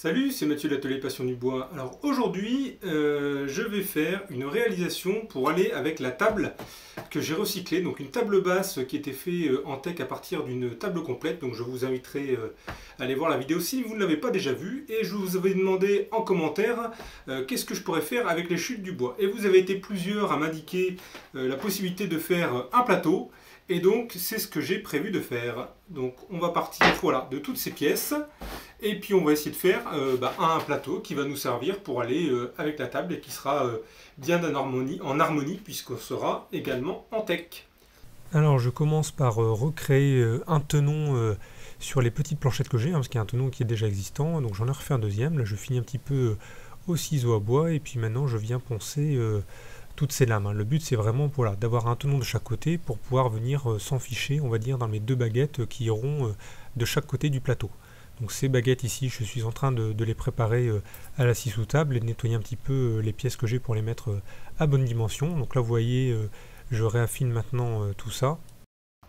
Salut, c'est Mathieu de l'Atelier Passion du Bois. Alors aujourd'hui, je vais faire une réalisation pour aller avec la table que j'ai recyclée. Donc une table basse qui était faite en teck à partir d'une table complète. Donc je vous inviterai à aller voir la vidéo si vous ne l'avez pas déjà vue. Et je vous avais demandé en commentaire qu'est-ce que je pourrais faire avec les chutes du bois. Et vous avez été plusieurs à m'indiquer la possibilité de faire un plateau. Et donc c'est ce que j'ai prévu de faire. Donc on va partir voilà, de toutes ces pièces. Et puis on va essayer de faire un plateau qui va nous servir pour aller avec la table et qui sera bien en harmonie puisqu'on sera également en teck. Alors je commence par recréer un tenon sur les petites planchettes que j'ai, parce qu'il y a un tenon qui est déjà existant, donc j'en ai refait un deuxième. Là je finis un petit peu au ciseau à bois et puis maintenant je viens poncer toutes ces lames. Le but c'est vraiment voilà, d'avoir un tenon de chaque côté pour pouvoir venir s'enficher, on va dire, dans mes deux baguettes qui iront de chaque côté du plateau. Donc ces baguettes ici, je suis en train de les préparer à la scie sous table et de nettoyer un petit peu les pièces que j'ai pour les mettre à bonne dimension. Donc là vous voyez, je réaffine maintenant tout ça.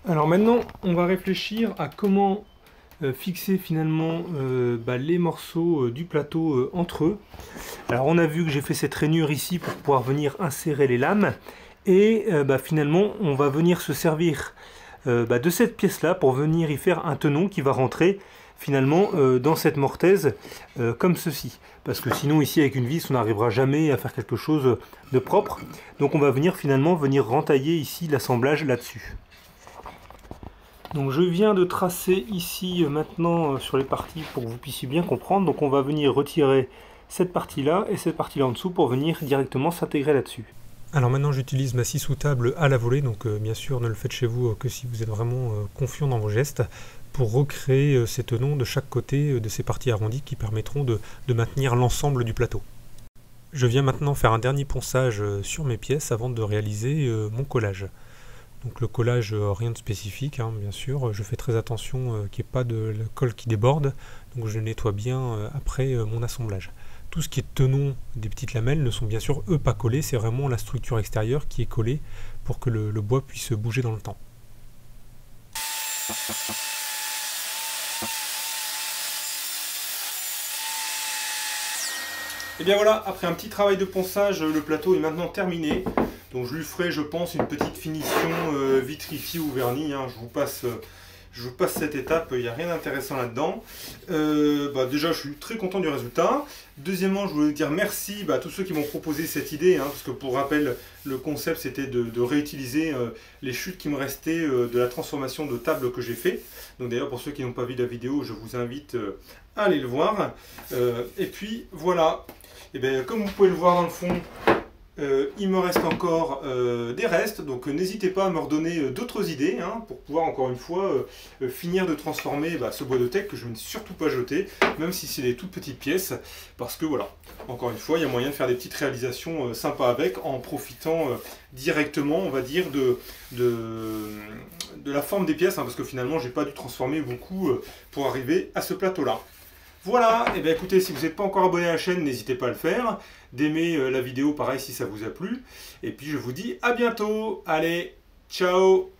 Alors maintenant, on va réfléchir à comment fixer finalement les morceaux du plateau entre eux. Alors on a vu que j'ai fait cette rainure ici pour pouvoir venir insérer les lames. Et finalement, on va venir se servir de cette pièce-là pour venir y faire un tenon qui va rentrer finalement dans cette mortaise comme ceci, parce que sinon ici avec une vis on n'arrivera jamais à faire quelque chose de propre. Donc on va venir finalement rentailler ici l'assemblage là-dessus. Donc je viens de tracer ici maintenant sur les parties pour que vous puissiez bien comprendre. Donc on va venir retirer cette partie là et cette partie là en dessous pour venir directement s'intégrer là-dessus. Alors maintenant j'utilise ma scie sous table à la volée, donc bien sûr ne le faites chez vous que si vous êtes vraiment confiant dans vos gestes, pour recréer ces tenons de chaque côté de ces parties arrondies qui permettront de maintenir l'ensemble du plateau. Je viens maintenant faire un dernier ponçage sur mes pièces avant de réaliser mon collage. Donc le collage, rien de spécifique, bien sûr, je fais très attention qu'il n'y ait pas de la colle qui déborde, donc je nettoie bien après mon assemblage. Tout ce qui est tenon des petites lamelles ne sont bien sûr eux pas collés, c'est vraiment la structure extérieure qui est collée pour que le bois puisse bouger dans le temps. Et bien voilà, après un petit travail de ponçage, le plateau est maintenant terminé. Donc je lui ferai, je pense, une petite finition vitrifiée ou vernie. Je vous passe cette étape, il n'y a rien d'intéressant là-dedans. Déjà, je suis très content du résultat. Deuxièmement, je voulais dire merci à tous ceux qui m'ont proposé cette idée, parce que pour rappel, le concept c'était de réutiliser les chutes qui me restaient de la transformation de table que j'ai fait. Donc d'ailleurs, pour ceux qui n'ont pas vu la vidéo, je vous invite à aller le voir. Et puis voilà, et bien, comme vous pouvez le voir dans le fond, il me reste encore des restes, donc n'hésitez pas à me redonner d'autres idées pour pouvoir encore une fois finir de transformer ce bois de teck que je ne vais surtout pas jeter, même si c'est des toutes petites pièces, parce que voilà, encore une fois, il y a moyen de faire des petites réalisations sympas avec, en profitant directement, on va dire, de la forme des pièces, parce que finalement, j'ai pas dû transformer beaucoup pour arriver à ce plateau-là. Voilà, et bien écoutez, si vous n'êtes pas encore abonné à la chaîne, n'hésitez pas à le faire, d'aimer la vidéo pareil si ça vous a plu, et puis je vous dis à bientôt, allez, ciao!